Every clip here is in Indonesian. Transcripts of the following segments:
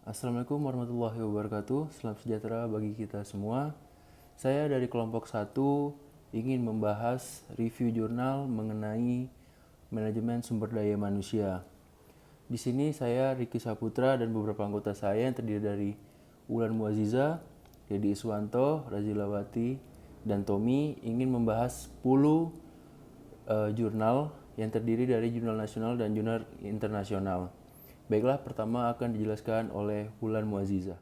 Assalamualaikum warahmatullahi wabarakatuh. Salam sejahtera bagi kita semua. Saya dari kelompok 1 ingin membahas review jurnal mengenai manajemen sumber daya manusia. Di sini saya Riki Saputra dan beberapa anggota saya yang terdiri dari Ulan Muaziza, Dedi Iswanto, Razilawati, dan Tommy ingin membahas 10 jurnal yang terdiri dari jurnal nasional dan jurnal internasional. Baiklah, pertama akan dijelaskan oleh Wulan Muaziza.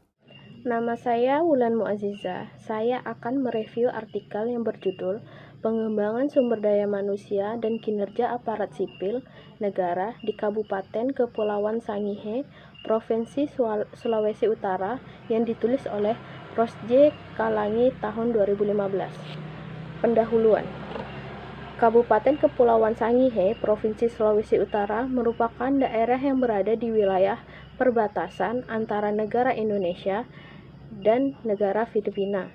Nama saya Wulan Muaziza. Saya akan mereview artikel yang berjudul Pengembangan Sumber Daya Manusia dan Kinerja Aparat Sipil Negara di Kabupaten Kepulauan Sangihe, Provinsi Sulawesi Utara yang ditulis oleh Rosje Kalangi tahun 2015. Pendahuluan. Kabupaten Kepulauan Sangihe, Provinsi Sulawesi Utara merupakan daerah yang berada di wilayah perbatasan antara negara Indonesia dan negara Filipina.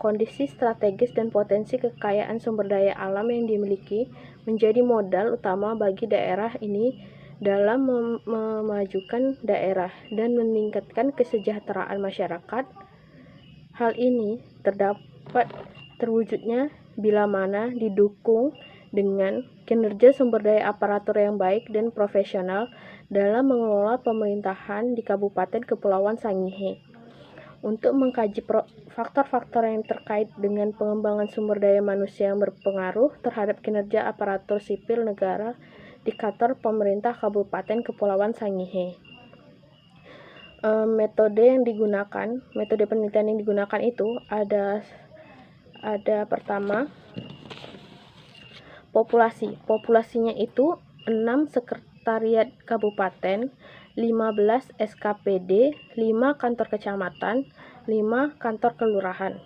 Kondisi strategis dan potensi kekayaan sumber daya alam yang dimiliki menjadi modal utama bagi daerah ini dalam memajukan daerah dan meningkatkan kesejahteraan masyarakat. Hal ini terdapat terwujudnya bila mana didukung dengan kinerja sumber daya aparatur yang baik dan profesional dalam mengelola pemerintahan di Kabupaten Kepulauan Sangihe. Untuk mengkaji faktor-faktor yang terkait dengan pengembangan sumber daya manusia yang berpengaruh terhadap kinerja aparatur sipil negara di kantor pemerintah Kabupaten Kepulauan Sangihe. Metode penelitian yang digunakan itu ada pertama populasi. Populasinya itu 6 sekretariat kabupaten, 15 SKPD, 5 kantor kecamatan, 5 kantor kelurahan.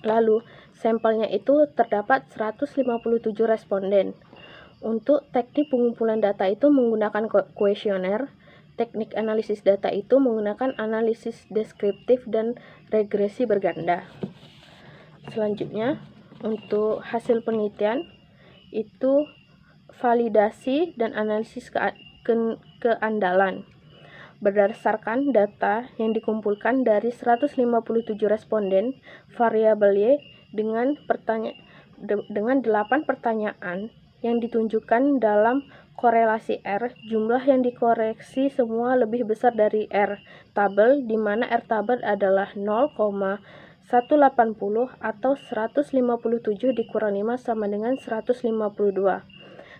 Lalu, sampelnya itu terdapat 157 responden. Untuk teknik pengumpulan data itu menggunakan kuesioner. Teknik analisis data itu menggunakan analisis deskriptif dan regresi berganda. Selanjutnya, untuk hasil penelitian itu validasi dan analisis keandalan. Berdasarkan data yang dikumpulkan dari 157 responden, variabel Y dengan 8 pertanyaan yang ditunjukkan dalam korelasi R, jumlah yang dikoreksi semua lebih besar dari R tabel, di mana R tabel adalah 0,180 atau 157 dikurang 5 sama dengan 152.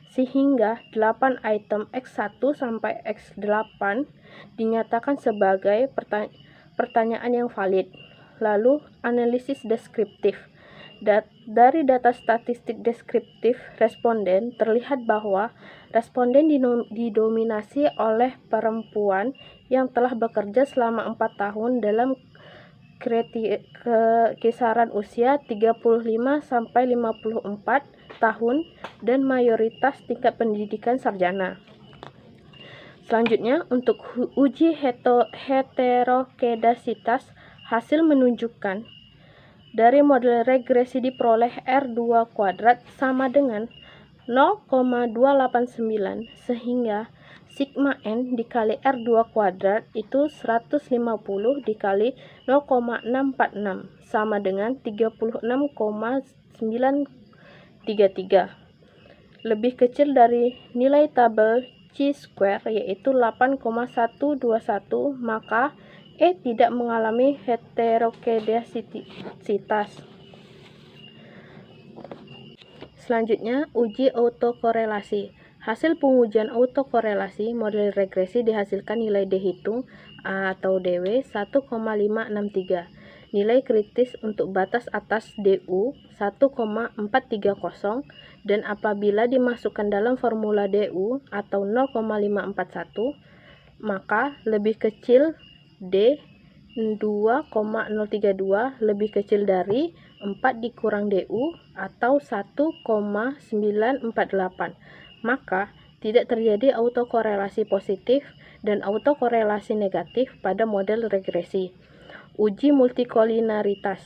Sehingga 8 item X1 sampai X8 dinyatakan sebagai pertanyaan yang valid. Lalu, analisis deskriptif. Dari data statistik deskriptif responden terlihat bahwa responden didominasi oleh perempuan yang telah bekerja selama 4 tahun dalam kisaran usia 35 sampai 54 tahun dan mayoritas tingkat pendidikan sarjana. Selanjutnya, untuk uji heterokedasitas, hasil menunjukkan dari model regresi diperoleh R2 kuadrat sama dengan 0,289 sehingga sigma N dikali R2 kuadrat itu 150 dikali 0,646 sama dengan 36,933. Lebih kecil dari nilai tabel chi-square yaitu 8,121, maka E tidak mengalami heterokedasitas. Selanjutnya, uji autokorelasi. Hasil pengujian autokorelasi model regresi dihasilkan nilai D hitung atau DW 1,563. Nilai kritis untuk batas atas DU 1,430 dan apabila dimasukkan dalam formula DU atau 0,541, maka lebih kecil D 2,032 lebih kecil dari 4 dikurang DU atau 1,948. Maka tidak terjadi autokorelasi positif dan autokorelasi negatif pada model regresi. Uji multikolinaritas.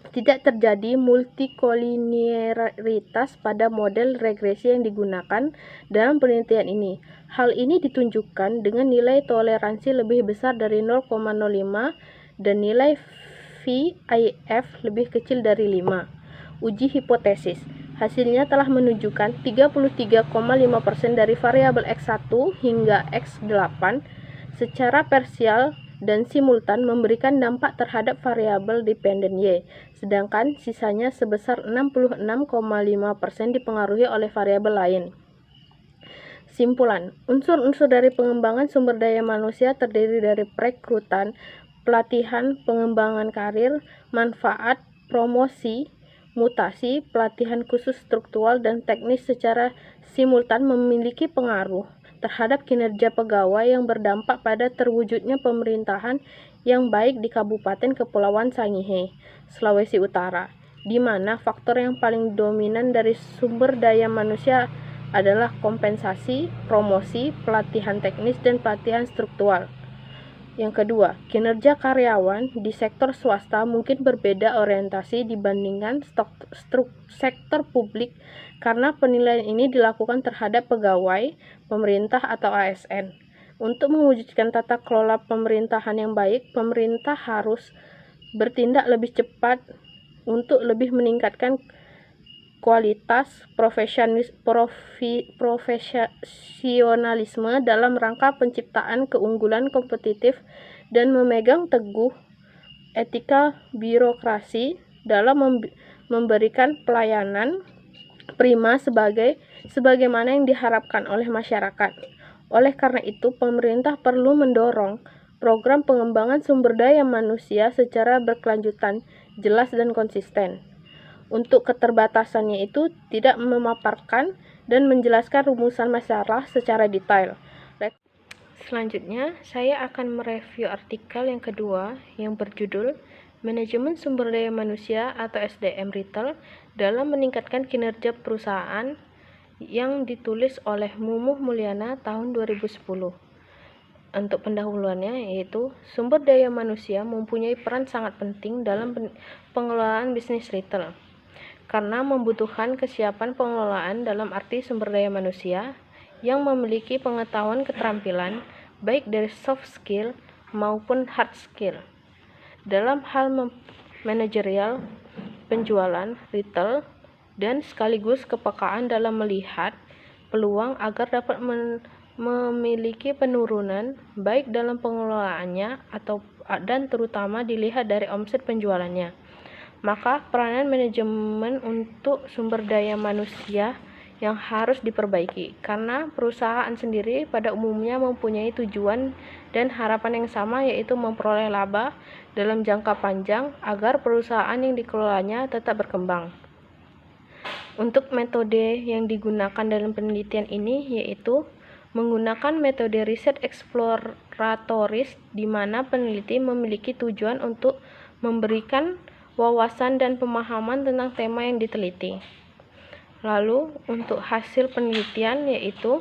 Tidak terjadi multikolinearitas pada model regresi yang digunakan dalam penelitian ini. Hal ini ditunjukkan dengan nilai toleransi lebih besar dari 0,05 dan nilai VIF lebih kecil dari 5. Uji hipotesis. Hasilnya telah menunjukkan 33,5% dari variabel X1 hingga X8 secara parsial dan simultan memberikan dampak terhadap variabel dependen Y, sedangkan sisanya sebesar 66,5% dipengaruhi oleh variabel lain. Simpulan, unsur-unsur dari pengembangan sumber daya manusia terdiri dari perekrutan, pelatihan, pengembangan karir, manfaat, promosi, mutasi, pelatihan khusus struktural dan teknis secara simultan memiliki pengaruh terhadap kinerja pegawai yang berdampak pada terwujudnya pemerintahan yang baik di Kabupaten Kepulauan Sangihe, Sulawesi Utara, di mana faktor yang paling dominan dari sumber daya manusia adalah kompensasi, promosi, pelatihan teknis, dan pelatihan struktural. Yang kedua, kinerja karyawan di sektor swasta mungkin berbeda orientasi dibandingkan sektor publik karena penilaian ini dilakukan terhadap pegawai, pemerintah atau ASN. Untuk mewujudkan tata kelola pemerintahan yang baik, pemerintah harus bertindak lebih cepat untuk lebih meningkatkan kualitas profesionalisme dalam rangka penciptaan keunggulan kompetitif dan memegang teguh etika birokrasi dalam memberikan pelayanan prima sebagaimana yang diharapkan oleh masyarakat. Oleh karena itu, pemerintah perlu mendorong program pengembangan sumber daya manusia secara berkelanjutan, jelas dan konsisten. Untuk keterbatasannya itu tidak memaparkan dan menjelaskan rumusan masalah secara detail. Selanjutnya, saya akan mereview artikel yang kedua yang berjudul Manajemen Sumber Daya Manusia atau SDM Retail dalam meningkatkan kinerja perusahaan yang ditulis oleh Mumuh Mulyana tahun 2010. Untuk pendahuluannya yaitu sumber daya manusia mempunyai peran sangat penting dalam pengelolaan bisnis retail karena membutuhkan kesiapan pengelolaan dalam arti sumber daya manusia yang memiliki pengetahuan keterampilan baik dari soft skill maupun hard skill dalam hal manajerial, penjualan, retail, dan sekaligus kepekaan dalam melihat peluang agar dapat memiliki penurunan baik dalam pengelolaannya dan terutama dilihat dari omset penjualannya. Maka peranan manajemen untuk sumber daya manusia yang harus diperbaiki karena perusahaan sendiri pada umumnya mempunyai tujuan dan harapan yang sama, yaitu memperoleh laba dalam jangka panjang agar perusahaan yang dikelolanya tetap berkembang. Untuk metode yang digunakan dalam penelitian ini yaitu menggunakan metode riset eksploratoris di mana peneliti memiliki tujuan untuk memberikan wawasan dan pemahaman tentang tema yang diteliti. Lalu, untuk hasil penelitian yaitu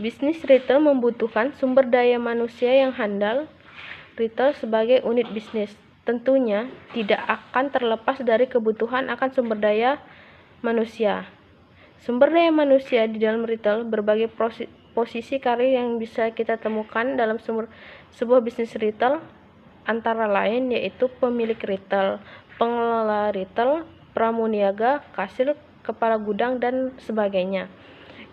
bisnis retail membutuhkan sumber daya manusia yang handal. Retail sebagai unit bisnis tentunya tidak akan terlepas dari kebutuhan akan sumber daya manusia. Sumber daya manusia di dalam retail berbagai posisi karir yang bisa kita temukan dalam sebuah bisnis retail antara lain yaitu pemilik retail, pengelola retail, pramuniaga, kasir, kepala gudang, dan sebagainya.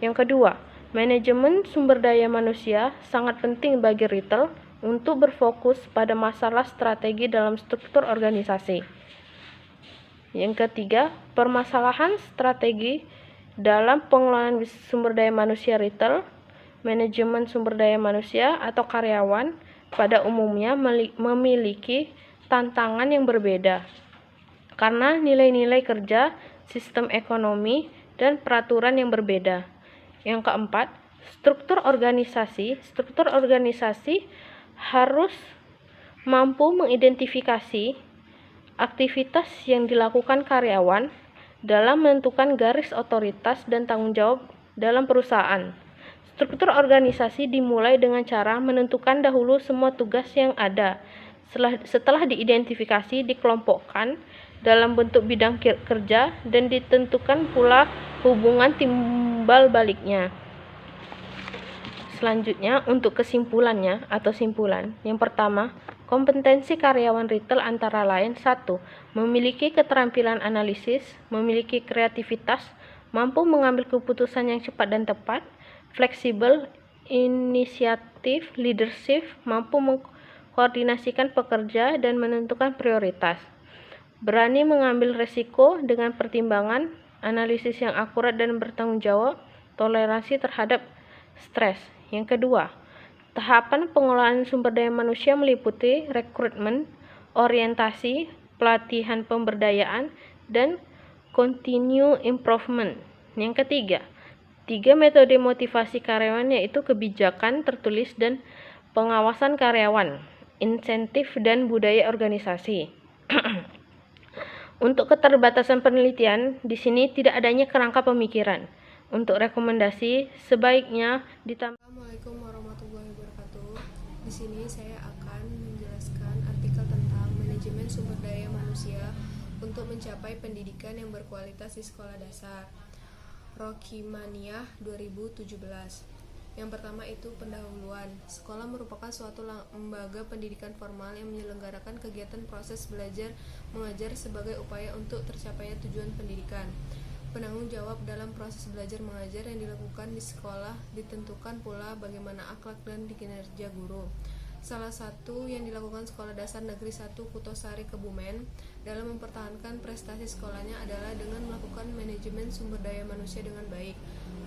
Yang kedua, manajemen sumber daya manusia sangat penting bagi retail untuk berfokus pada masalah strategi dalam struktur organisasi. Yang ketiga, permasalahan strategi dalam pengelolaan sumber daya manusia retail, manajemen sumber daya manusia atau karyawan pada umumnya memiliki tantangan yang berbeda karena nilai-nilai kerja, sistem ekonomi, dan peraturan yang berbeda. Yang keempat, struktur organisasi. Struktur organisasi harus mampu mengidentifikasi aktivitas yang dilakukan karyawan dalam menentukan garis otoritas dan tanggung jawab dalam perusahaan. Struktur organisasi dimulai dengan cara menentukan dahulu semua tugas yang ada. Setelah diidentifikasi, dikelompokkan, dalam bentuk bidang kerja dan ditentukan pula hubungan timbal baliknya. Selanjutnya, untuk kesimpulannya atau simpulan. Yang pertama, kompetensi karyawan retail antara lain 1. Memiliki keterampilan analisis, memiliki kreativitas, mampu mengambil keputusan yang cepat dan tepat, fleksibel, inisiatif, leadership, mampu mengkoordinasikan pekerja dan menentukan prioritas. Berani mengambil resiko dengan pertimbangan, analisis yang akurat dan bertanggung jawab, toleransi terhadap stres. Yang kedua, tahapan pengelolaan sumber daya manusia meliputi rekrutmen, orientasi, pelatihan pemberdayaan, dan continue improvement. Yang ketiga, 3 metode motivasi karyawan yaitu kebijakan tertulis dan pengawasan karyawan, insentif dan budaya organisasi. Untuk keterbatasan penelitian, di sini tidak adanya kerangka pemikiran. Untuk rekomendasi, sebaiknya ditambah. Assalamualaikum warahmatullahi wabarakatuh. Di sini saya akan menjelaskan artikel tentang manajemen sumber daya manusia untuk mencapai pendidikan yang berkualitas di sekolah dasar. Rokimaniah 2017. Yang pertama itu pendahuluan. Sekolah merupakan suatu lembaga pendidikan formal yang menyelenggarakan kegiatan proses belajar mengajar sebagai upaya untuk tercapainya tujuan pendidikan. Penanggung jawab dalam proses belajar mengajar yang dilakukan di sekolah ditentukan pula bagaimana akhlak dan kinerja guru. Salah satu yang dilakukan Sekolah Dasar Negeri 1 Kutosari Kebumen dalam mempertahankan prestasi sekolahnya adalah dengan melakukan manajemen sumber daya manusia dengan baik,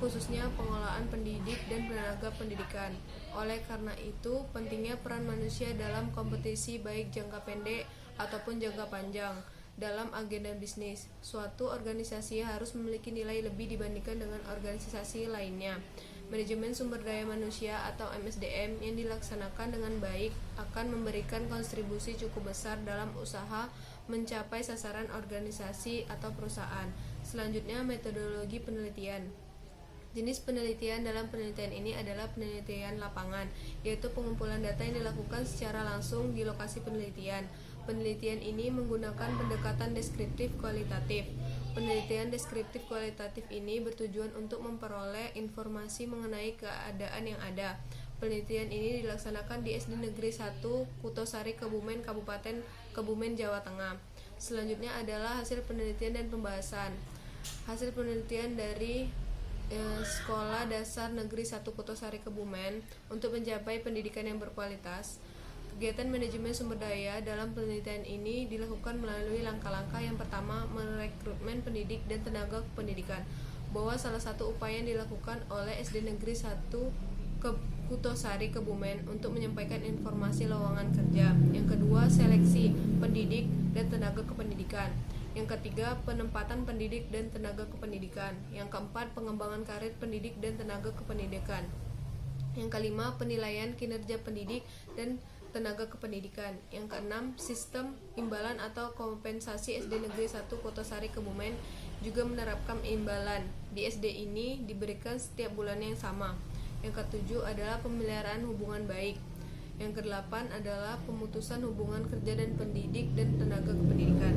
khususnya pengelolaan pendidik dan tenaga pendidikan. Oleh karena itu, pentingnya peran manusia dalam kompetisi baik jangka pendek ataupun jangka panjang. Dalam agenda bisnis, suatu organisasi harus memiliki nilai lebih dibandingkan dengan organisasi lainnya. Manajemen sumber daya manusia atau MSDM yang dilaksanakan dengan baik akan memberikan kontribusi cukup besar dalam usaha mencapai sasaran organisasi atau perusahaan. Selanjutnya, metodologi penelitian. Jenis penelitian dalam penelitian ini adalah penelitian lapangan, yaitu pengumpulan data yang dilakukan secara langsung di lokasi penelitian. Penelitian ini menggunakan pendekatan deskriptif kualitatif. Penelitian deskriptif kualitatif ini bertujuan untuk memperoleh informasi mengenai keadaan yang ada. Penelitian ini dilaksanakan di SD Negeri 1 Kutosari Kebumen, Kabupaten Kebumen, Jawa Tengah. Selanjutnya adalah hasil penelitian dan pembahasan. Hasil penelitian dari Sekolah Dasar Negeri 1 Kutosari Kebumen untuk mencapai pendidikan yang berkualitas. Kegiatan manajemen sumber daya dalam penelitian ini dilakukan melalui langkah-langkah. Yang pertama, merekrutmen pendidik dan tenaga pendidikan, bahwa salah satu upaya yang dilakukan oleh SD Negeri 1 Kutosari Kebumen untuk menyampaikan informasi lowongan kerja. Yang kedua, seleksi pendidik dan tenaga kependidikan. Yang ketiga, penempatan pendidik dan tenaga kependidikan. Yang keempat, pengembangan karir pendidik dan tenaga kependidikan. Yang kelima, penilaian kinerja pendidik dan tenaga kependidikan. Yang keenam, sistem imbalan atau kompensasi SD Negeri 1 Kutosari Kebumen juga menerapkan imbalan. Di SD ini diberikan setiap bulan yang sama. Yang ketujuh adalah pemeliharaan hubungan baik. Yang kedelapan adalah pemutusan hubungan kerja dan pendidik dan tenaga kependidikan.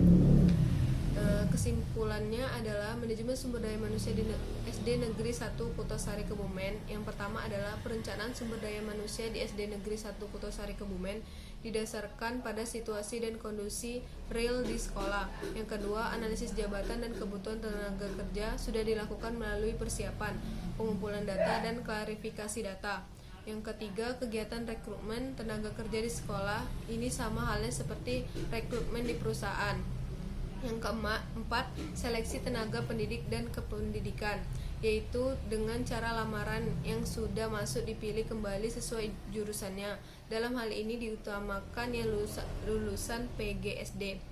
Kesimpulannya adalah manajemen sumber daya manusia di SD Negeri 1 Kutosari Kebumen. Yang pertama adalah perencanaan sumber daya manusia di SD Negeri 1 Kutosari Kebumen didasarkan pada situasi dan kondisi real di sekolah. Yang kedua, analisis jabatan dan kebutuhan tenaga kerja sudah dilakukan melalui persiapan, pengumpulan data dan klarifikasi data. Yang ketiga, kegiatan rekrutmen tenaga kerja di sekolah ini sama halnya seperti rekrutmen di perusahaan. Yang keempat, seleksi tenaga pendidik dan kependidikan, yaitu dengan cara lamaran yang sudah masuk dipilih kembali sesuai jurusannya. Dalam hal ini diutamakan yang lulusan PGSD.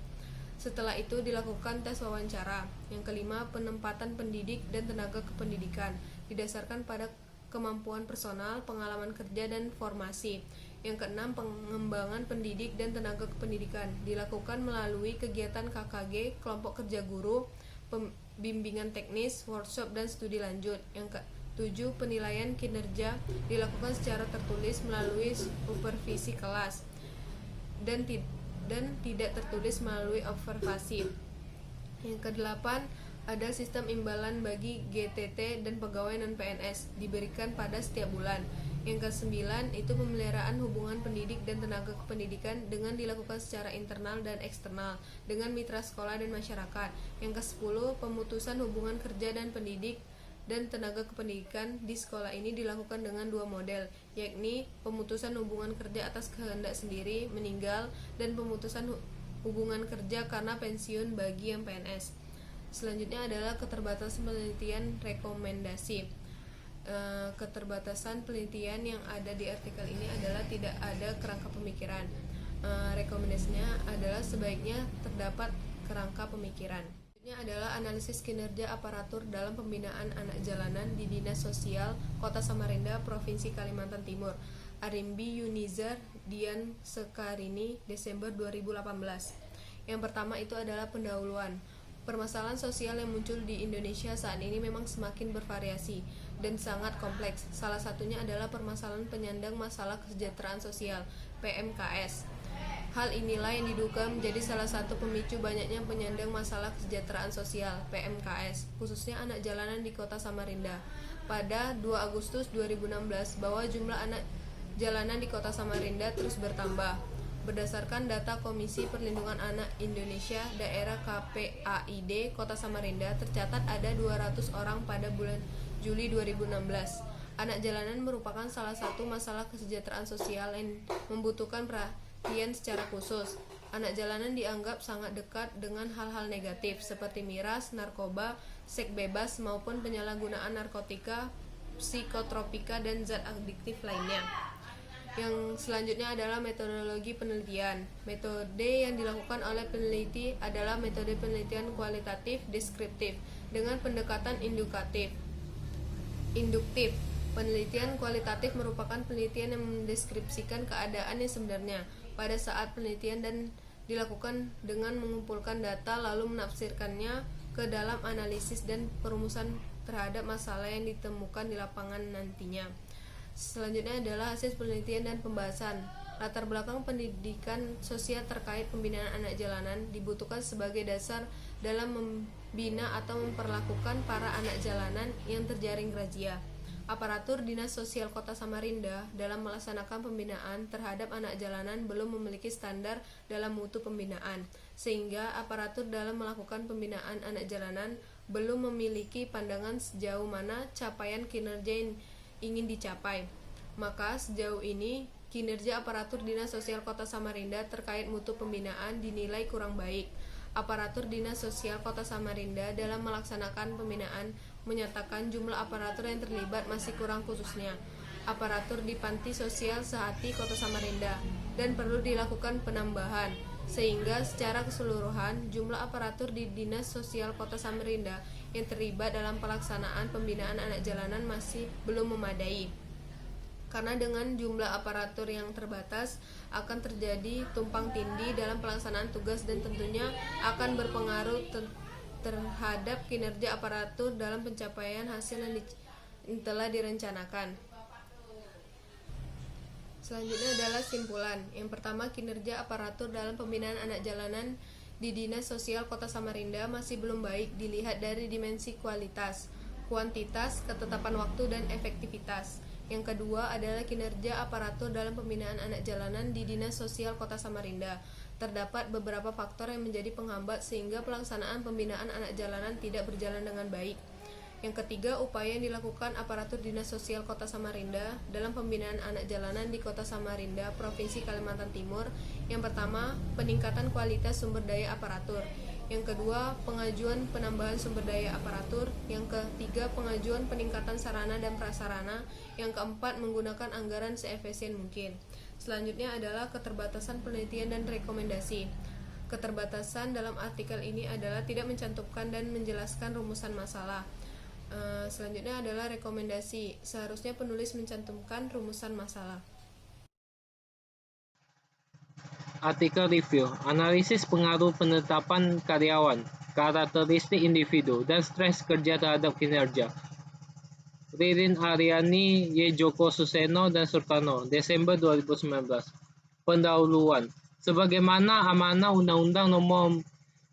Setelah itu dilakukan tes wawancara. Yang kelima, penempatan pendidik dan tenaga kependidikan didasarkan pada kemampuan personal, pengalaman kerja, dan formasi. Yang keenam, pengembangan pendidik dan tenaga kependidikan dilakukan melalui kegiatan KKG, kelompok kerja guru, pembimbingan teknis, workshop, dan studi lanjut. Yang ketujuh, penilaian kinerja dilakukan secara tertulis melalui supervisi kelas dan tidak tertulis melalui observasi. Yang kedelapan, ada sistem imbalan bagi GTT dan pegawai non-PNS diberikan pada setiap bulan. Yang kesembilan, itu pemeliharaan hubungan pendidik dan tenaga kependidikan dengan dilakukan secara internal dan eksternal dengan mitra sekolah dan masyarakat. Yang kesepuluh, pemutusan hubungan kerja dan pendidik dan tenaga kependidikan di sekolah ini dilakukan dengan dua model, yakni pemutusan hubungan kerja atas kehendak sendiri, meninggal, dan pemutusan hubungan kerja karena pensiun bagi yang PNS. Selanjutnya adalah keterbatasan penelitian rekomendasi. Keterbatasan penelitian yang ada di artikel ini adalah tidak ada kerangka pemikiran. Rekomendasinya adalah sebaiknya terdapat kerangka pemikiran. Selanjutnya adalah analisis kinerja aparatur dalam pembinaan anak jalanan di Dinas Sosial Kota Samarinda, Provinsi Kalimantan Timur. Arimbi Yunizar Dian Sekarini, Desember 2018. Yang pertama itu adalah pendahuluan. Permasalahan sosial yang muncul di Indonesia saat ini memang semakin bervariasi dan sangat kompleks. Salah satunya adalah permasalahan penyandang masalah kesejahteraan sosial, PMKS. Hal inilah yang diduga menjadi salah satu pemicu banyaknya penyandang masalah kesejahteraan sosial, PMKS, khususnya anak jalanan di Kota Samarinda. Pada 2 Agustus 2016, bahwa jumlah anak jalanan di Kota Samarinda terus bertambah. Berdasarkan data Komisi Perlindungan Anak Indonesia, daerah KPAID Kota Samarinda tercatat ada 200 orang pada bulan Juli 2016. Anak jalanan merupakan salah satu masalah kesejahteraan sosial yang membutuhkan perhatian secara khusus. Anak jalanan dianggap sangat dekat dengan hal-hal negatif seperti miras, narkoba, seks bebas maupun penyalahgunaan narkotika, psikotropika dan zat adiktif lainnya. Yang selanjutnya adalah metodologi penelitian. Metode yang dilakukan oleh peneliti adalah metode penelitian kualitatif deskriptif dengan pendekatan induktif. Penelitian kualitatif merupakan penelitian yang mendeskripsikan keadaan yang sebenarnya pada saat penelitian dan dilakukan dengan mengumpulkan data lalu menafsirkannya ke dalam analisis dan perumusan terhadap masalah yang ditemukan di lapangan nantinya. Selanjutnya adalah hasil penelitian dan pembahasan. Latar belakang pendidikan sosial terkait pembinaan anak jalanan dibutuhkan sebagai dasar dalam membina atau memperlakukan para anak jalanan yang terjaring razia. Aparatur Dinas Sosial Kota Samarinda dalam melaksanakan pembinaan terhadap anak jalanan belum memiliki standar dalam mutu pembinaan, sehingga aparatur dalam melakukan pembinaan anak jalanan belum memiliki pandangan sejauh mana capaian kinerja yang ingin dicapai. Maka sejauh ini kinerja aparatur Dinas Sosial Kota Samarinda terkait mutu pembinaan dinilai kurang baik. Aparatur Dinas Sosial Kota Samarinda dalam melaksanakan pembinaan menyatakan jumlah aparatur yang terlibat masih kurang, khususnya aparatur di panti sosial sehati Kota Samarinda, dan perlu dilakukan penambahan, sehingga secara keseluruhan jumlah aparatur di Dinas Sosial Kota Samarinda yang terlibat dalam pelaksanaan pembinaan anak jalanan masih belum memadai. Karena dengan jumlah aparatur yang terbatas akan terjadi tumpang tindih dalam pelaksanaan tugas dan tentunya akan berpengaruh terhadap kinerja aparatur dalam pencapaian hasil yang telah direncanakan. Selanjutnya adalah simpulan. Yang pertama, kinerja aparatur dalam pembinaan anak jalanan di Dinas Sosial Kota Samarinda masih belum baik dilihat dari dimensi kualitas, kuantitas, ketetapan waktu, dan efektivitas. Yang kedua adalah kinerja aparatur dalam pembinaan anak jalanan di Dinas Sosial Kota Samarinda. Terdapat beberapa faktor yang menjadi penghambat sehingga pelaksanaan pembinaan anak jalanan tidak berjalan dengan baik. Yang ketiga, upaya yang dilakukan aparatur Dinas Sosial Kota Samarinda dalam pembinaan anak jalanan di Kota Samarinda, Provinsi Kalimantan Timur. Yang pertama, peningkatan kualitas sumber daya aparatur. Yang kedua, pengajuan penambahan sumber daya aparatur. Yang ketiga, pengajuan peningkatan sarana dan prasarana. Yang keempat, menggunakan anggaran seefisien mungkin. Selanjutnya adalah keterbatasan penelitian dan rekomendasi. Keterbatasan dalam artikel ini adalah tidak mencantumkan dan menjelaskan rumusan masalah. Selanjutnya adalah rekomendasi. Seharusnya penulis mencantumkan rumusan masalah. Artikel review, analisis pengaruh penetapan karyawan, karakteristik individu, dan stres kerja terhadap kinerja. Ririn Aryani, Y. Joko Suseno, dan Surkano, Desember 2019. Pendahuluan. Sebagaimana amanah Undang-Undang Nomor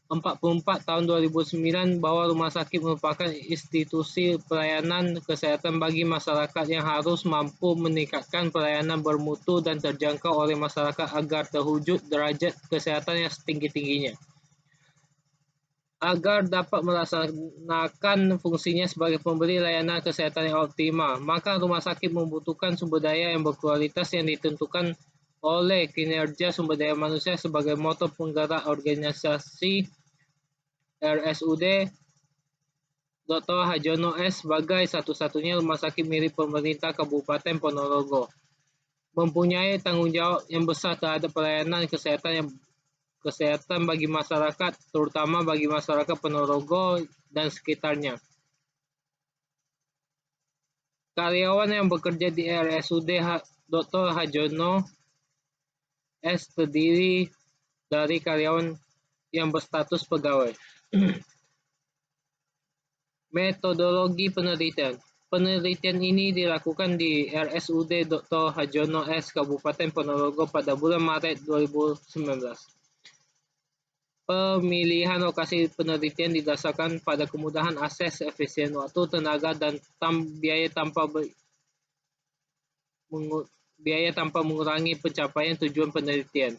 44 tahun 2009 bahwa rumah sakit merupakan institusi pelayanan kesehatan bagi masyarakat yang harus mampu meningkatkan pelayanan bermutu dan terjangkau oleh masyarakat agar terwujud derajat kesehatan yang setinggi-tingginya. Agar dapat melaksanakan fungsinya sebagai pemberi layanan kesehatan yang optimal, maka rumah sakit membutuhkan sumber daya yang berkualitas yang ditentukan oleh kinerja sumber daya manusia sebagai motor penggerak organisasi. RSUD Dr. Harjono S. sebagai satu-satunya rumah sakit milik pemerintah Kabupaten Ponorogo mempunyai tanggung jawab yang besar terhadap pelayanan kesehatan bagi masyarakat, terutama bagi masyarakat Ponorogo dan sekitarnya. Karyawan yang bekerja di RSUD Dr. Harjono S. terdiri dari karyawan yang berstatus pegawai. Metodologi penelitian. Penelitian ini dilakukan di RSUD Dr. Harjono S. Kabupaten Ponorogo pada bulan Maret 2019. Pemilihan lokasi penelitian didasarkan pada kemudahan akses, efisien waktu, tenaga, dan biaya tanpa mengurangi pencapaian tujuan penelitian.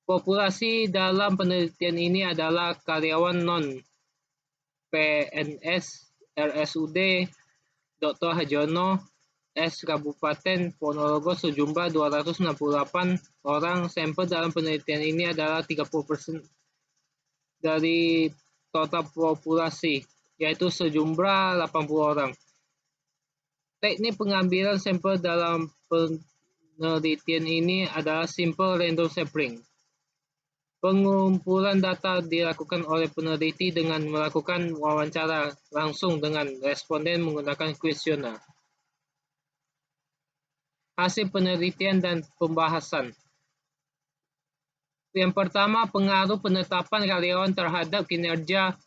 Populasi dalam penelitian ini adalah karyawan non-PNS RSUD Dr. Harjono S. Kabupaten Ponorogo sejumlah 268 orang. Sampel dalam penelitian ini adalah 30% dari total populasi, yaitu sejumlah 80 orang. Teknik pengambilan sampel dalam penelitian ini adalah simple random sampling. Pengumpulan data dilakukan oleh peneliti dengan melakukan wawancara langsung dengan responden menggunakan kuesioner. Hasil penelitian dan pembahasan. Yang pertama, pengaruh penetapan karyawan terhadap kinerja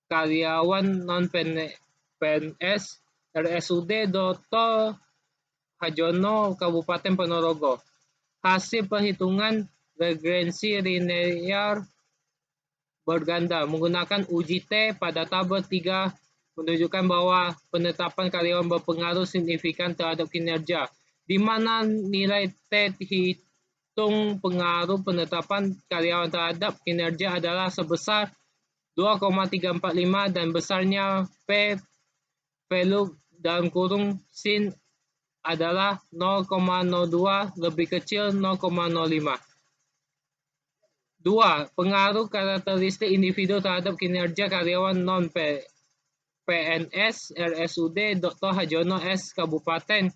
karyawan non-PNS RSUD Dr. Harjono Kabupaten Ponorogo. Hasil perhitungan regresi linear berganda menggunakan uji T pada tabel 3 menunjukkan bahwa penetapan karyawan berpengaruh signifikan terhadap kinerja, di mana nilai T hitung pengaruh penetapan karyawan terhadap kinerja adalah sebesar 2,345 dan besarnya P value dalam kurung sin adalah 0,02 lebih kecil 0,05. 2. Pengaruh karakteristik individu terhadap kinerja karyawan non-PNS RSUD Dr. Harjono S. Kabupaten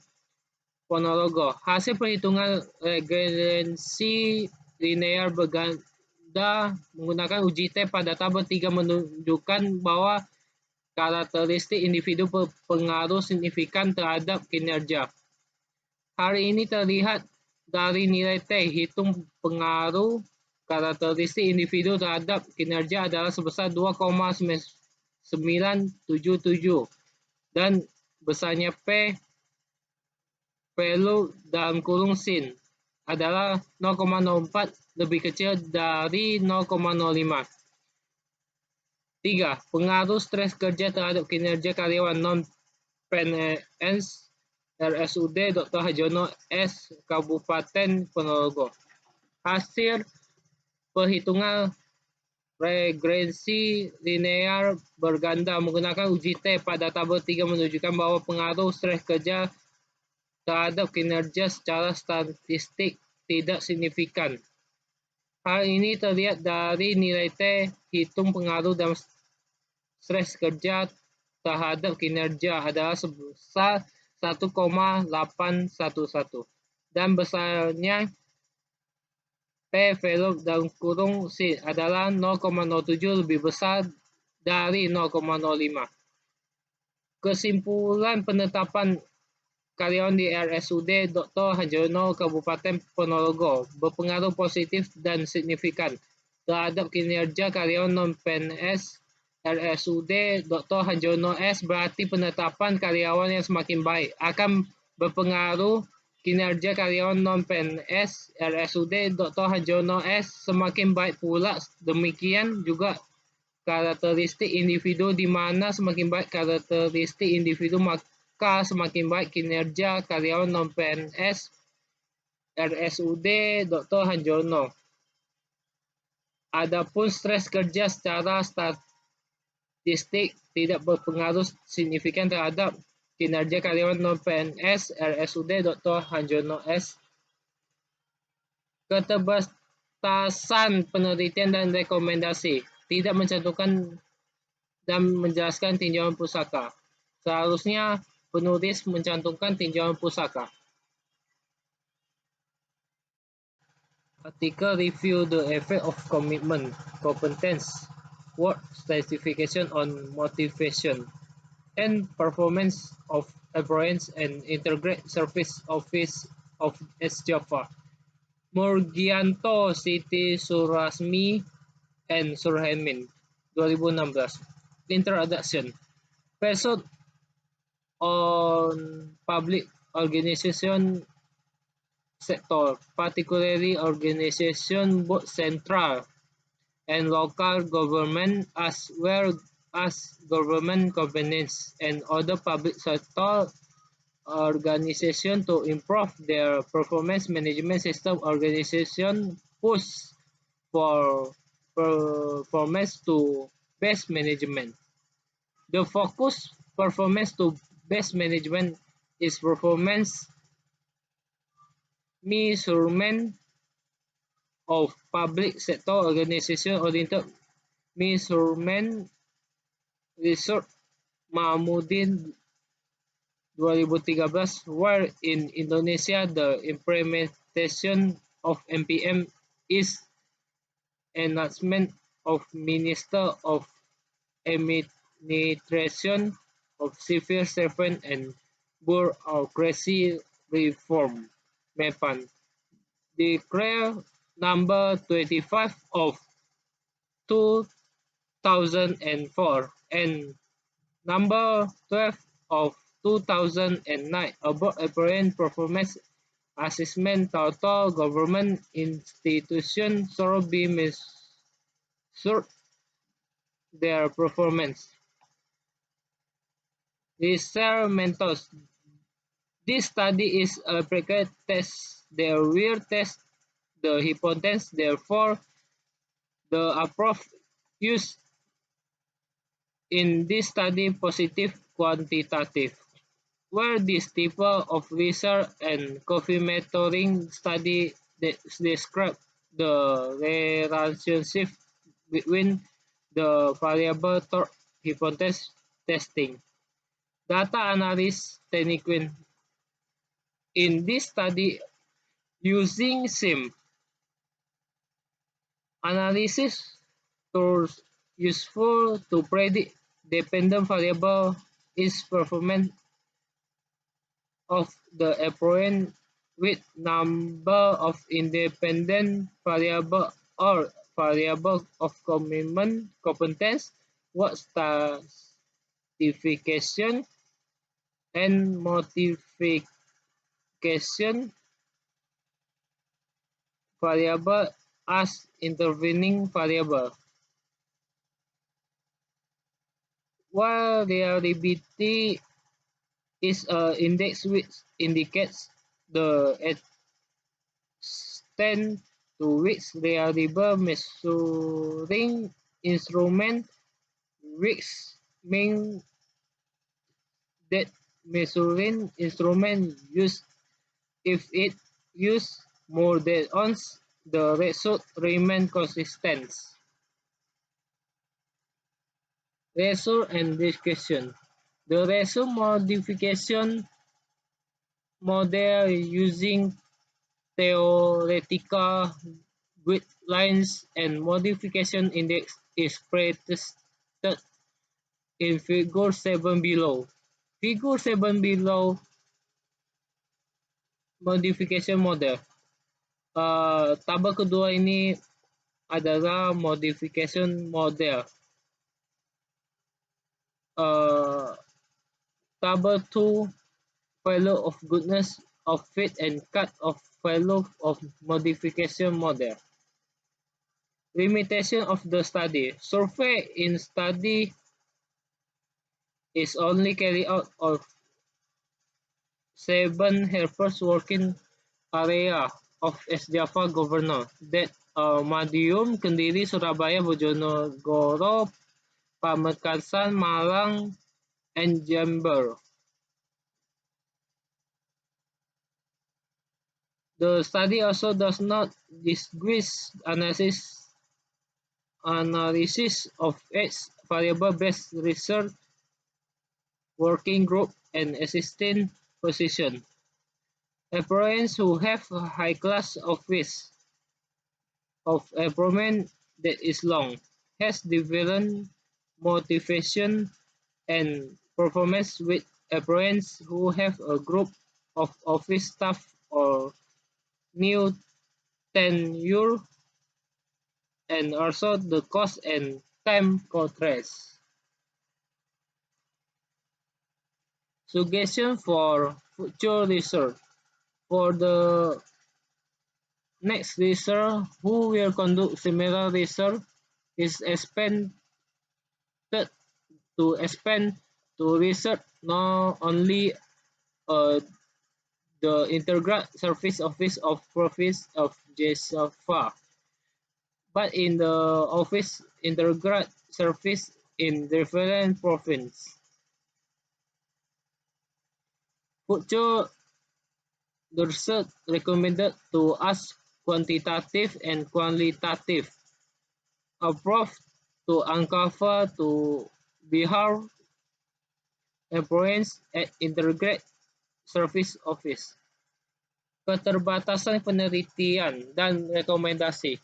Ponorogo. Hasil perhitungan regresi linear berganda menggunakan uji T pada tabel 3 menunjukkan bahwa karakteristik individu berpengaruh signifikan terhadap kinerja. Hal ini terlihat dari nilai T hitung pengaruh karakteristik individu terhadap kinerja adalah sebesar 2,977 dan besarnya P value dalam kurung sin adalah 0,04 lebih kecil dari 0,05. 3. Pengaruh stres kerja terhadap kinerja karyawan non-PNS RSUD Dr. Harjono S. Kabupaten Ponorogo. Hasil perhitungan regresi linear berganda menggunakan uji T pada tabel 3 menunjukkan bahwa pengaruh stres kerja terhadap kinerja secara statistik tidak signifikan. Hal ini terlihat dari nilai T hitung pengaruh dalam stres kerja terhadap kinerja adalah sebesar 1,811 dan besarnya P value dalam kurung C adalah 0,07 lebih besar dari 0,05. Kesimpulan penetapan karyawan di RSUD Dr. Harjono Kabupaten Ponorogo berpengaruh positif dan signifikan terhadap kinerja karyawan non-PNS RSUD Dr. Harjono S. Berarti penetapan karyawan yang semakin baik akan berpengaruh kinerja karyawan non-PNS RSUD Dr. Harjono S. semakin baik pula. Demikian juga karakteristik individu, di mana semakin baik karakteristik individu maka semakin baik kinerja karyawan non-PNS RSUD Dr. Harjono. Adapun stres kerja secara statistik tidak berpengaruh signifikan terhadap kinerja karyawan non-PNS RSUD Dr. Harjono S. Keterbatasan penelitian dan rekomendasi tidak mencantumkan dan menjelaskan tinjauan pusaka. Seharusnya penulis mencantumkan tinjauan pusaka. Article review the effect of commitment, competence, work specification on motivation, and performance of employees and integrate service office of S-Java. Murgianto, Siti Surasmi, and Surhemin, 2016. Introduction. Based on public organization sector, particularly organization both central and local government, as well as government companies and other public sector organization to improve their performance management system. Organization push for performance to best management. The focus performance to best management is performance measurement of public sector organization oriented measurement. Research Mahmudin 2013, where in Indonesia the implementation of MPM is enhancement of Minister of Administration of Civil Servant and Bureaucracy Reform (MEPAN). Decree number 25 of 2004 and number 12 of 2009 about apparent performance assessment. Total government institutions should be measured their performance. Research methods. This study is a predicate test. They will test the hypothesis. Therefore, the approach used in this study positive quantitative. Where this type of research and confirmatory study describe the relationship between the variable hypothesis testing. Data analysis technique. In this study, using SIM analysis tools useful to predict dependent variable is performance of the apparent with number of independent variable or variable of commitment, competence, work certification, and modification variable as intervening variable. While reliability is an index which indicates the extent to which reliable measuring instrument which mean that measuring instrument used if it used more than once, the result remain consistent. Result and discussion. The result modification model using theoretical guidelines and modification index is presented in figure 7 below. Figure 7 below modification model. Tabel kedua ini adalah modification model. Tabel 2 value of goodness of fit and cut of value of modification model. Limitation of the study. Survey in study is only carried out of 7 helpers working area of East Java Governor that Madiun, Kendiri, Surabaya, Bojonegoro, Pamekasan, Malang, and Jember. The study also does not distinguish analysis of age variable-based research working group and existing position. Employees who have a high class office of employment that is long, has different motivation and performance with employees who have a group of office staff or new tenure, and also the cost and time contrast. Suggestion for future research. For the next research who will conduct similar research is expanded to expand to research not only uh, the Integrated Service Office of Province of Java, but in the office Integrated Service in different province. Future research recommended to us quantitative and qualitative approach to uncover to behavior employees at Integrated Service Office. Keterbatasan penelitian dan rekomendasi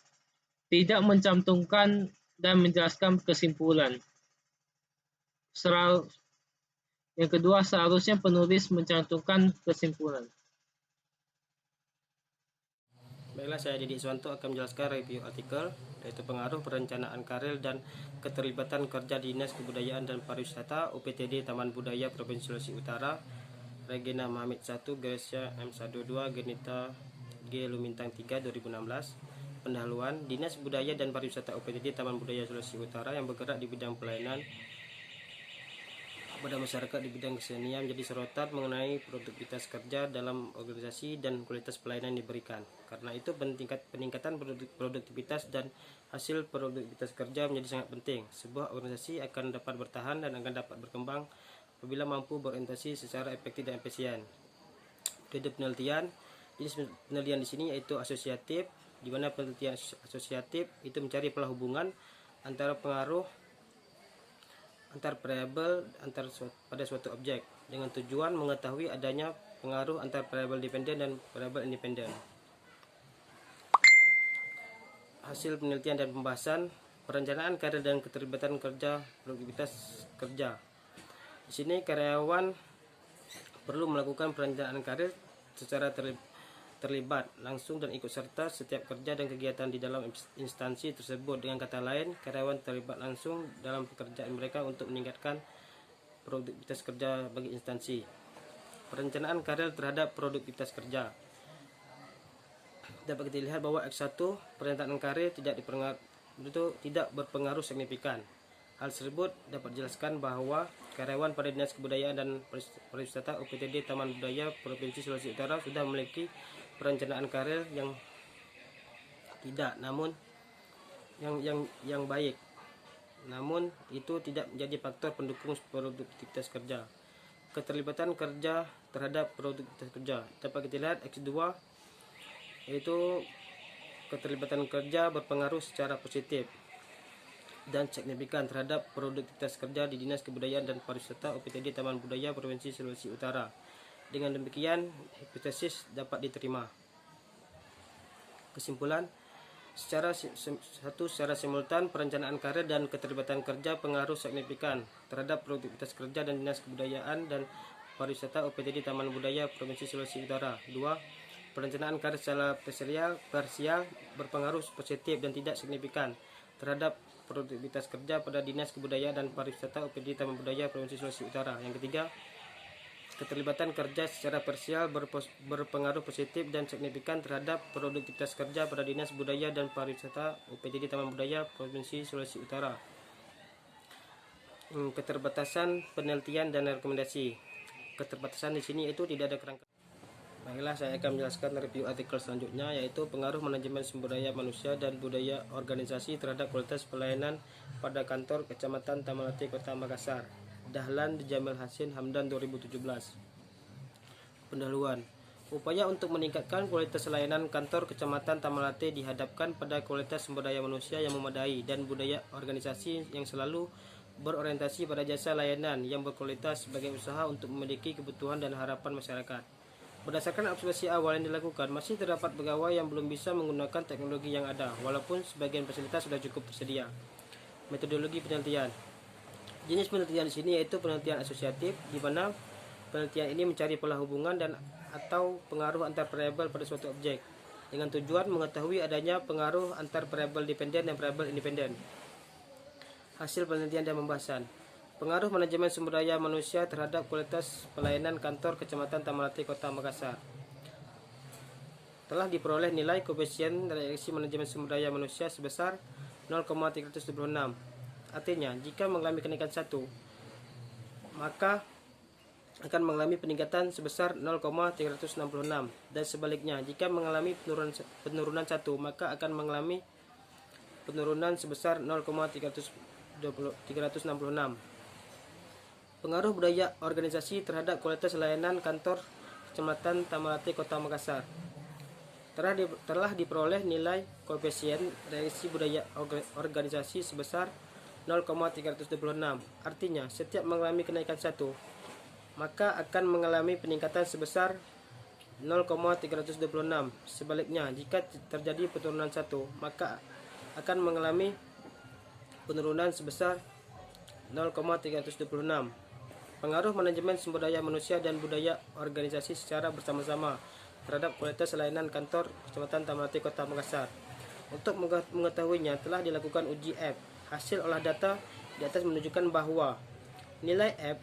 tidak mencantumkan dan menjelaskan kesimpulan. Yang kedua, seharusnya penulis mencantumkan kesimpulan. Baiklah, saya Didi Iswanto akan menjelaskan review artikel, yaitu pengaruh perencanaan karir dan keterlibatan kerja Dinas Kebudayaan dan Pariwisata UPTD Taman Budaya Provinsi Sulawesi Utara, Regina Mahamid 1, Gracia M12, Genita G. Lumintang 3, 2016. Pendahuluan, Dinas Budaya dan Pariwisata UPTD Taman Budaya Sulawesi Utara yang bergerak di bidang pelayanan pada masyarakat di bidang kesenian menjadi sorotan mengenai produktivitas kerja dalam organisasi dan kualitas pelayanan yang diberikan. Karena itu peningkatan produktivitas dan hasil produktivitas kerja menjadi sangat penting. Sebuah organisasi akan dapat bertahan dan akan dapat berkembang apabila mampu berorientasi secara efektif dan efisien. Metode penelitian, jenis penelitian di sini yaitu asosiatif, di mana penelitian asosiatif itu mencari pola hubungan antara pengaruh antar variabel pada suatu objek dengan tujuan mengetahui adanya pengaruh antar variabel dependen dan variabel independen. Hasil penelitian dan pembahasan, perencanaan karir dan keterlibatan kerja, produktivitas kerja. Di sini karyawan perlu melakukan perencanaan karir secara terlibat langsung dan ikut serta setiap kerja dan kegiatan di dalam instansi tersebut. Dengan kata lain, karyawan terlibat langsung dalam pekerjaan mereka untuk meningkatkan produktivitas kerja bagi instansi. Perencanaan karir terhadap produktivitas kerja. Dapat kita lihat bahwa X1 perencanaan karir tidak berpengaruh signifikan. Hal tersebut dapat dijelaskan bahwa karyawan pada Dinas Kebudayaan dan Pariwisata UPTD Taman Budaya Provinsi Sulawesi Utara sudah memiliki perencanaan karir yang baik. Namun itu tidak menjadi faktor pendukung produktivitas kerja. Keterlibatan kerja terhadap produktivitas kerja. Dapat kita lihat X2 yaitu keterlibatan kerja berpengaruh secara positif dan signifikan terhadap produktivitas kerja di Dinas Kebudayaan dan Pariwisata UPTD Taman Budaya Provinsi Sulawesi Utara. Dengan demikian, hipotesis dapat diterima. Kesimpulan, secara simultan perencanaan karir dan keterlibatan kerja pengaruh signifikan terhadap produktivitas kerja dan Dinas Kebudayaan dan Pariwisata UPTD Taman Budaya Provinsi Sulawesi Utara. 2. Perencanaan karir secara parsial berpengaruh positif dan tidak signifikan terhadap produktivitas kerja pada Dinas Kebudayaan dan Pariwisata UPTD Taman Budaya Provinsi Sulawesi Utara. Yang ketiga, Keterlibatan kerja secara parsial berpengaruh positif dan signifikan terhadap produktivitas kerja pada Dinas Budaya dan Pariwisata UPTD Taman Budaya Provinsi Sulawesi Utara. Keterbatasan penelitian dan rekomendasi. Keterbatasan di sini itu tidak ada kerangka. Baiklah, saya akan menjelaskan review artikel selanjutnya, yaitu pengaruh manajemen sumber daya manusia dan budaya organisasi terhadap kualitas pelayanan pada kantor Kecamatan Tamalate Kota Makassar. Dahlan Jamil Hasin Hamdan 2017. Pendahuluan. Upaya untuk meningkatkan kualitas layanan kantor Kecamatan Tamalate dihadapkan pada kualitas sumber daya manusia yang memadai dan budaya organisasi yang selalu berorientasi pada jasa layanan yang berkualitas sebagai usaha untuk memiliki kebutuhan dan harapan masyarakat. Berdasarkan observasi awal yang dilakukan, masih terdapat pegawai yang belum bisa menggunakan teknologi yang ada, walaupun sebagian fasilitas sudah cukup tersedia. Metodologi penelitian. Jenis penelitian di sini yaitu penelitian asosiatif, di mana penelitian ini mencari pola hubungan dan atau pengaruh antar variabel pada suatu objek, dengan tujuan mengetahui adanya pengaruh antar variabel dependen dan variabel independen. Hasil penelitian dan pembahasan. Pengaruh manajemen sumber daya manusia terhadap kualitas pelayanan kantor Kecamatan Tamalate Kota Makassar. Telah diperoleh nilai koefisien reaksi manajemen sumber daya manusia sebesar 0,326. Artinya, jika mengalami kenaikan 1, maka akan mengalami peningkatan sebesar 0,366, dan sebaliknya, jika mengalami penurunan 1, maka akan mengalami penurunan sebesar 0,366. Pengaruh budaya organisasi terhadap kualitas layanan kantor Kecamatan Tamalate Kota Makassar. Telah diperoleh nilai koefisien reaksi budaya organisasi sebesar 0,326. Artinya, setiap mengalami kenaikan 1, maka akan mengalami peningkatan sebesar 0,326. Sebaliknya, jika terjadi penurunan 1, maka akan mengalami penurunan sebesar 0,326. Pengaruh manajemen sumber daya manusia dan budaya organisasi secara bersama-sama terhadap kualitas layanan kantor Kecamatan Tamalate Kota Makassar. Untuk mengetahuinya, telah dilakukan uji F. Hasil olah data di atas menunjukkan bahwa nilai F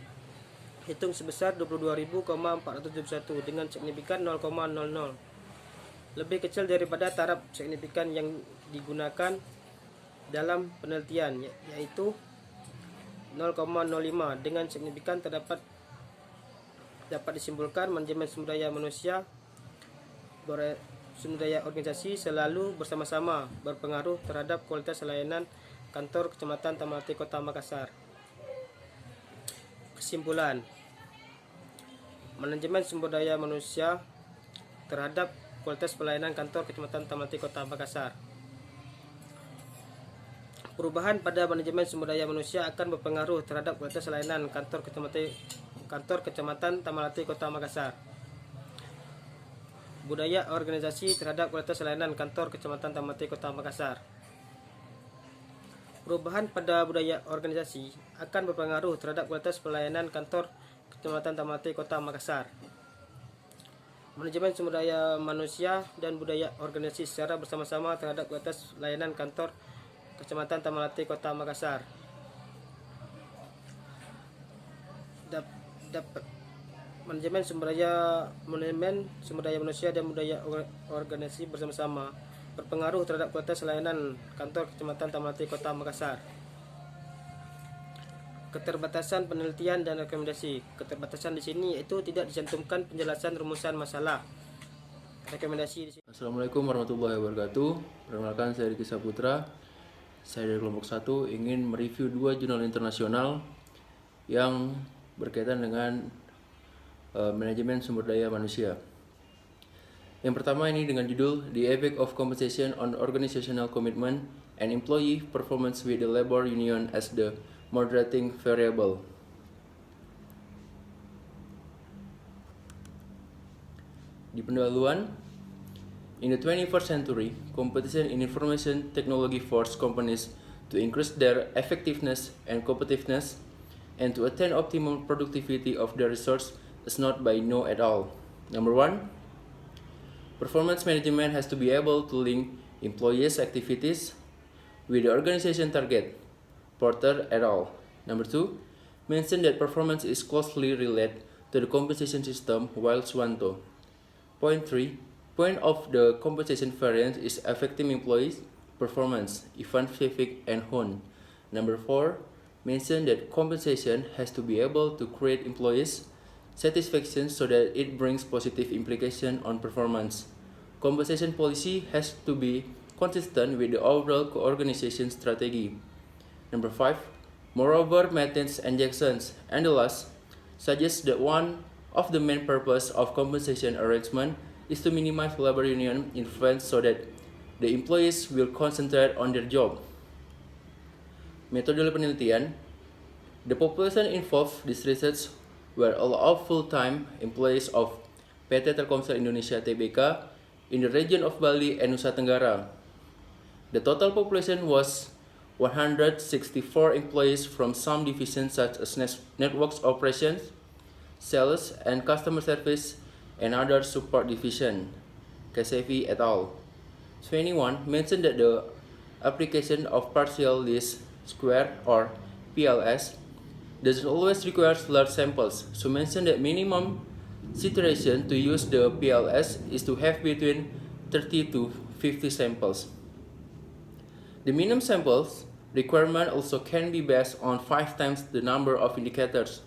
hitung sebesar 22.471 dengan signifikan 0,00, lebih kecil daripada taraf signifikan yang digunakan dalam penelitian, yaitu 0,05. Dengan signifikan dapat disimpulkan manajemen sumber daya manusia sumber daya organisasi selalu bersama-sama berpengaruh terhadap kualitas layanan kantor Kecamatan Tamalate Kota Makassar. Kesimpulan. Manajemen sumber daya manusia terhadap kualitas pelayanan kantor Kecamatan Tamalate Kota Makassar. Perubahan pada manajemen sumber daya manusia akan berpengaruh terhadap kualitas layanan kantor Kecamatan Tamalate Kota Makassar. Budaya organisasi terhadap kualitas layanan kantor Kecamatan Tamalate Kota Makassar. Perubahan pada budaya organisasi akan berpengaruh terhadap kualitas pelayanan kantor Kecamatan Tamalate Kota Makassar. Manajemen sumber daya manusia dan budaya organisasi secara bersama-sama terhadap kualitas layanan kantor Kecamatan Tamalate Kota Makassar. Manajemen sumber daya manusia dan budaya organisasi bersama-sama berpengaruh terhadap kualitas layanan kantor Kecamatan Tamalate Kota Makassar. Keterbatasan penelitian dan rekomendasi. Keterbatasan di sini itu tidak dicantumkan penjelasan rumusan masalah. Rekomendasi di sini. Assalamualaikum warahmatullahi wabarakatuh. Perkenalkan, saya Riki Saputra. Saya dari kelompok 1 ingin mereview 2 jurnal internasional yang berkaitan dengan manajemen sumber daya manusia. Yang pertama ini dengan judul The Effect of Compensation on Organizational Commitment and Employee Performance with the Labor Union as the Moderating Variable. Di pendahuluan, in the 21st century, competition in information technology forced companies to increase their effectiveness and competitiveness and to attain optimal productivity of their resource is not by no at all. Number 1, performance management has to be able to link employees' activities with the organization target. Porter et al. Number 2, mentioned that performance is closely related to the compensation system while Swanto. Point 3. Point of the compensation variance is affecting employees' performance, Ivan Vivek and Hon. Number 4. Mention that compensation has to be able to create employees' satisfaction so that it brings positive implication on performance. Compensation policy has to be consistent with the overall organization strategy. Number 5. Moreover, Martins and Jackson's and the last suggests that one of the main purpose of compensation arrangement is to minimize labor union influence so that the employees will concentrate on their job. Metode penelitian. The population involved this research were all of full-time employees of PT Telkomsel Indonesia Tbk in the region of Bali and Nusa Tenggara. The total population was 164 employees from some divisions such as networks operations, sales and customer service, and other support division. Kasevi et al. 21 mentioned that the application of partial least square or PLS doesn't always require large samples, so mention that minimum situation to use the PLS is to have between 30 to 50 samples. The minimum samples requirement also can be based on 5 times the number of indicators.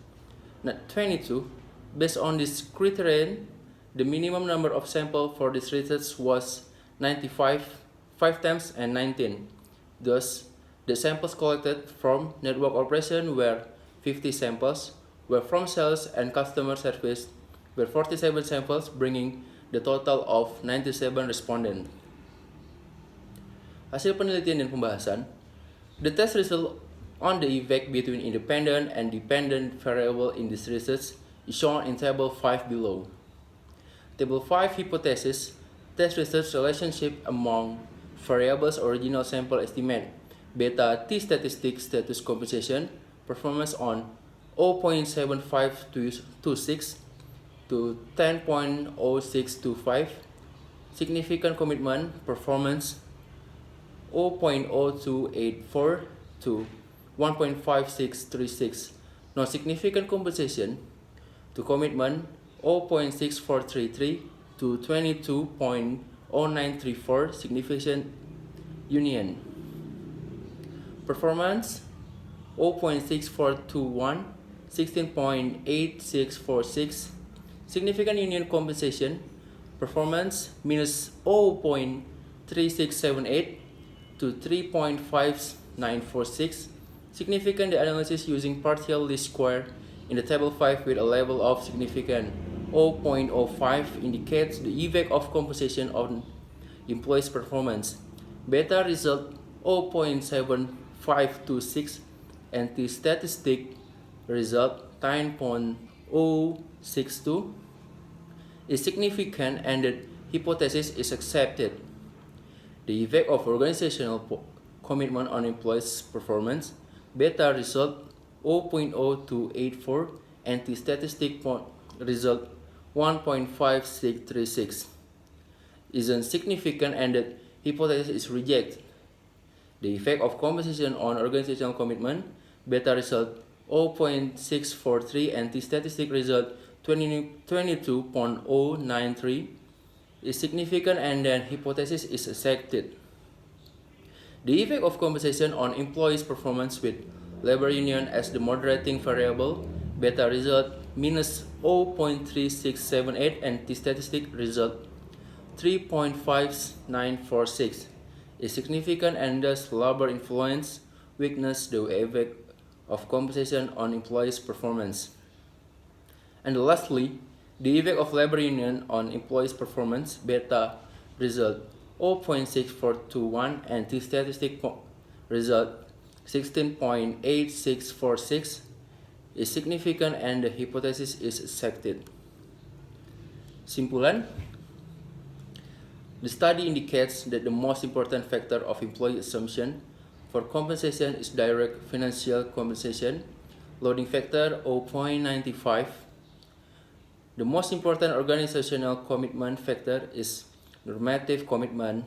Not 22. Based on this criterion, the minimum number of samples for this research was 95, 5 times and 19. Thus, the samples collected from network operation were 50 samples, were from sales and customer service were 47 samples, bringing the total of 97 respondents. Hasil penelitian dan pembahasan. The test result on the effect between independent and dependent variable in this research is shown in Table 5 below. Table 5 hypothesis test research relationship among variables original sample estimate, beta T statistic status compensation, performance on 0.7526 to 10.0625, significant commitment performance 0.0284 to 1.5636, non-significant compensation to commitment 0.6433 to 22.0934, significant union. Performance 0.6421, 16.8646, significant union compensation. Performance minus 0.3678 to 3.5946, significant analysis using partial least square in the table 5 with a level of significant 0.05 indicates the effect of compensation on employees' performance. Beta result 0.7526 and the statistic result 9.062 is significant and the hypothesis is accepted. The effect of organizational commitment on employees' performance, beta result 0.0284 and the statistic result 1.5636 isn't significant and the hypothesis is rejected. The effect of compensation on organizational commitment, beta result 0.643 and the statistic result 22.093 is significant and then hypothesis is accepted. The effect of compensation on employees' performance with labor union as the moderating variable, beta result minus 0.3678 and the statistic result 3.5946 is significant and thus labor influence weakness the effect of compensation on employees' performance. And lastly, the effect of labor union on employees' performance, beta result 0.6421 and the statistic result 16.8646 is significant and the hypothesis is accepted. Simpulan. The study indicates that the most important factor of employee assumption for compensation is direct financial compensation, loading factor 0.95. The most important organizational commitment factor is normative commitment,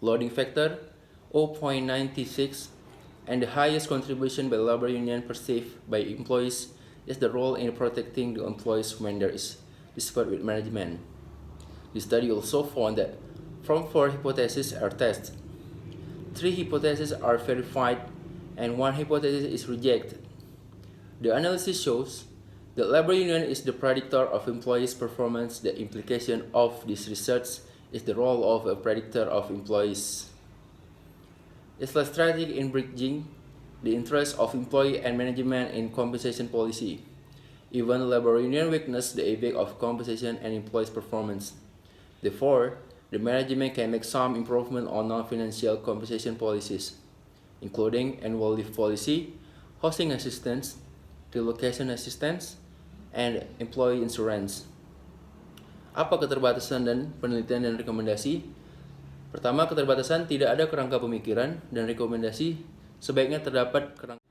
loading factor 0.96, and the highest contribution by labor union perceived by employees is the role in protecting the employees when there is dispute with management. The study also found that from 4 hypotheses are tested, 3 hypotheses are verified and 1 hypothesis is rejected. The analysis shows that labor union is the predictor of employees' performance. The implication of this research is the role of a predictor of employees. It's less strategic in bridging the interests of employee and management in compensation policy. Even labor union weakness the effect of compensation and employees' performance. Therefore, the management can make some improvement on non-financial compensation policies, including annual leave policy, housing assistance, relocation assistance, and employee insurance. Apa keterbatasan dan penelitian dan rekomendasi? Pertama, keterbatasan tidak ada kerangka pemikiran dan rekomendasi sebaiknya terdapat kerangka.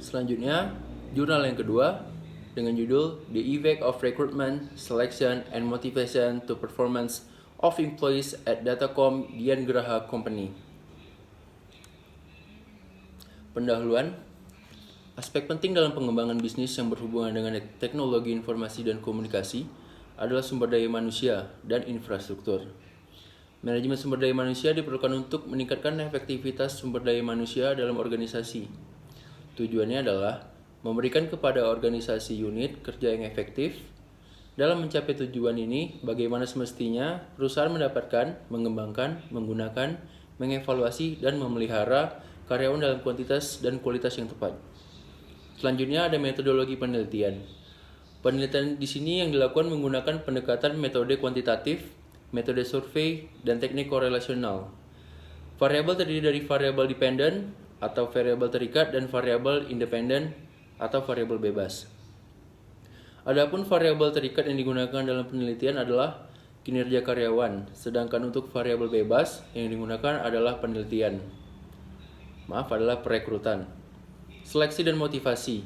Selanjutnya, jurnal yang kedua dengan judul The Effect of Recruitment, Selection, and Motivation to Performance of Employees at Datacom Dian Graha Company. Pendahuluan. Aspek penting dalam pengembangan bisnis yang berhubungan dengan teknologi informasi dan komunikasi adalah sumber daya manusia dan infrastruktur. Manajemen sumber daya manusia diperlukan untuk meningkatkan efektivitas sumber daya manusia dalam organisasi. Tujuannya adalah memberikan kepada organisasi unit kerja yang efektif. Dalam mencapai tujuan ini, bagaimana semestinya perusahaan mendapatkan, mengembangkan, menggunakan, mengevaluasi, dan memelihara karyawan dalam kuantitas dan kualitas yang tepat. Selanjutnya ada metodologi penelitian. Penelitian di sini yang dilakukan menggunakan pendekatan metode kuantitatif, metode survei, dan teknik korelasional. Variabel terdiri dari variabel dependent atau variabel terikat dan variabel independent atau variabel bebas. Adapun variabel terikat yang digunakan dalam penelitian adalah kinerja karyawan, sedangkan untuk variabel bebas yang digunakan adalah adalah perekrutan. Seleksi dan motivasi.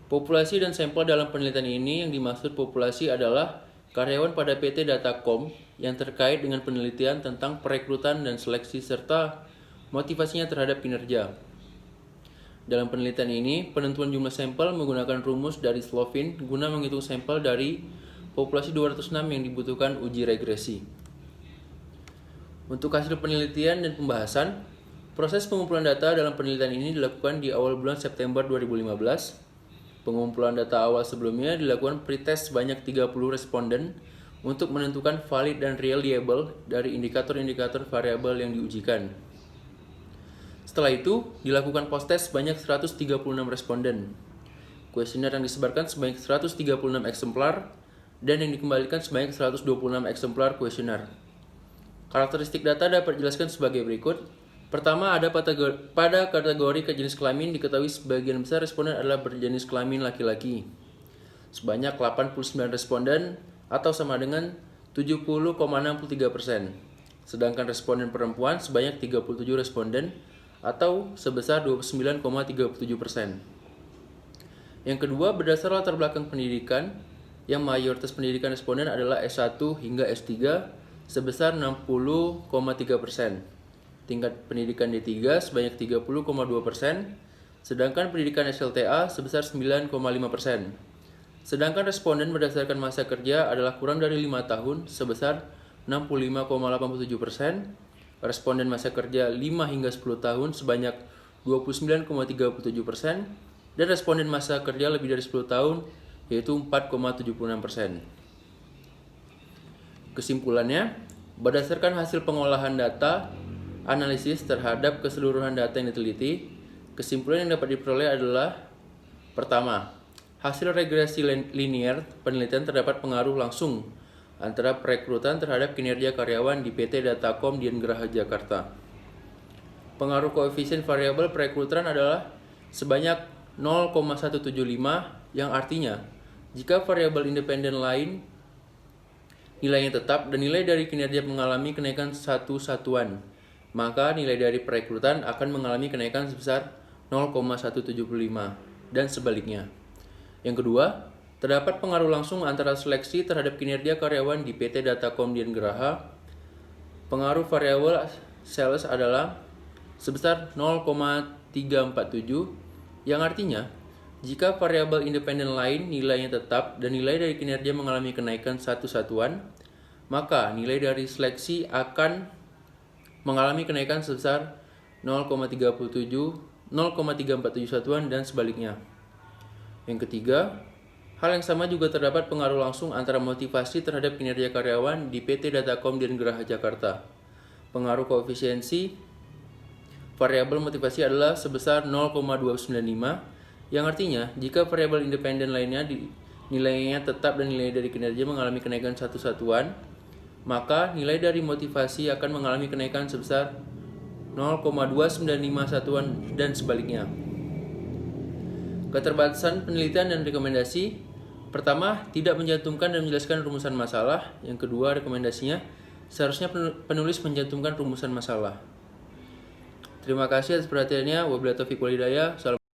Populasi dan sampel dalam penelitian ini yang dimaksud populasi adalah karyawan pada PT Datacom yang terkait dengan penelitian tentang perekrutan dan seleksi serta motivasinya terhadap kinerja. Dalam penelitian ini, penentuan jumlah sampel menggunakan rumus dari Slovin guna menghitung sampel dari populasi 206 yang dibutuhkan uji regresi. Untuk hasil penelitian dan pembahasan, proses pengumpulan data dalam penelitian ini dilakukan di awal bulan September 2015. Pengumpulan data awal sebelumnya dilakukan pretest sebanyak 30 responden untuk menentukan valid dan reliable dari indikator-indikator variabel yang diujikan. Setelah itu, dilakukan post-test sebanyak 136 responden. Kuesioner yang disebarkan sebanyak 136 eksemplar dan yang dikembalikan sebanyak 126 eksemplar kuesioner. Karakteristik data dapat dijelaskan sebagai berikut. Pertama, pada kategori jenis kelamin diketahui sebagian besar responden adalah berjenis kelamin laki-laki. Sebanyak 89 responden atau sama dengan 70,63%. Sedangkan responden perempuan sebanyak 37 responden atau sebesar 29,37%. Yang kedua, berdasar latar belakang pendidikan, yang mayoritas pendidikan responden adalah S1 hingga S3 sebesar 60,3%. Tingkat pendidikan D3 sebanyak 30,2%, sedangkan pendidikan SLTA sebesar 9,5%. Sedangkan responden berdasarkan masa kerja adalah kurang dari 5 tahun sebesar 65,87%, responden masa kerja 5 hingga 10 tahun sebanyak 29,37%, dan responden masa kerja lebih dari 10 tahun yaitu 4,76%. Kesimpulannya, berdasarkan hasil pengolahan data, analisis terhadap keseluruhan data yang diteliti, kesimpulan yang dapat diperoleh adalah: pertama, hasil regresi linear penelitian terdapat pengaruh langsung antara perekrutan terhadap kinerja karyawan di PT Datacom Dian Graha Jakarta. Pengaruh koefisien variabel perekrutan adalah sebanyak 0,175, yang artinya jika variabel independen lain nilainya tetap dan nilai dari kinerja mengalami kenaikan satu satuan, maka nilai dari perekrutan akan mengalami kenaikan sebesar 0,175 dan sebaliknya. Yang kedua, terdapat pengaruh langsung antara seleksi terhadap kinerja karyawan di PT Datacom Dian Graha. Pengaruh variabel sales adalah sebesar 0,347, yang artinya Jika variabel independen lain nilainya tetap dan nilai dari kinerja mengalami kenaikan satu satuan, maka nilai dari seleksi akan mengalami kenaikan sebesar 0,347 satuan dan sebaliknya. Yang ketiga, hal yang sama juga terdapat pengaruh langsung antara motivasi terhadap kinerja karyawan di PT Datacom dan Geraha Jakarta. Pengaruh koefisiensi variabel motivasi adalah sebesar 0,295, yang artinya jika variabel independen lainnya nilainya tetap dan nilai dari kinerja mengalami kenaikan satu satuan, maka nilai dari motivasi akan mengalami kenaikan sebesar 0,295 satuan dan sebaliknya. Keterbatasan penelitian dan rekomendasi. Pertama, tidak mencantumkan dan menjelaskan rumusan masalah. Yang kedua, rekomendasinya seharusnya penulis mencantumkan rumusan masalah. Terima kasih atas perhatiannya. Wabillahi taufiq wal hidayah. Salam.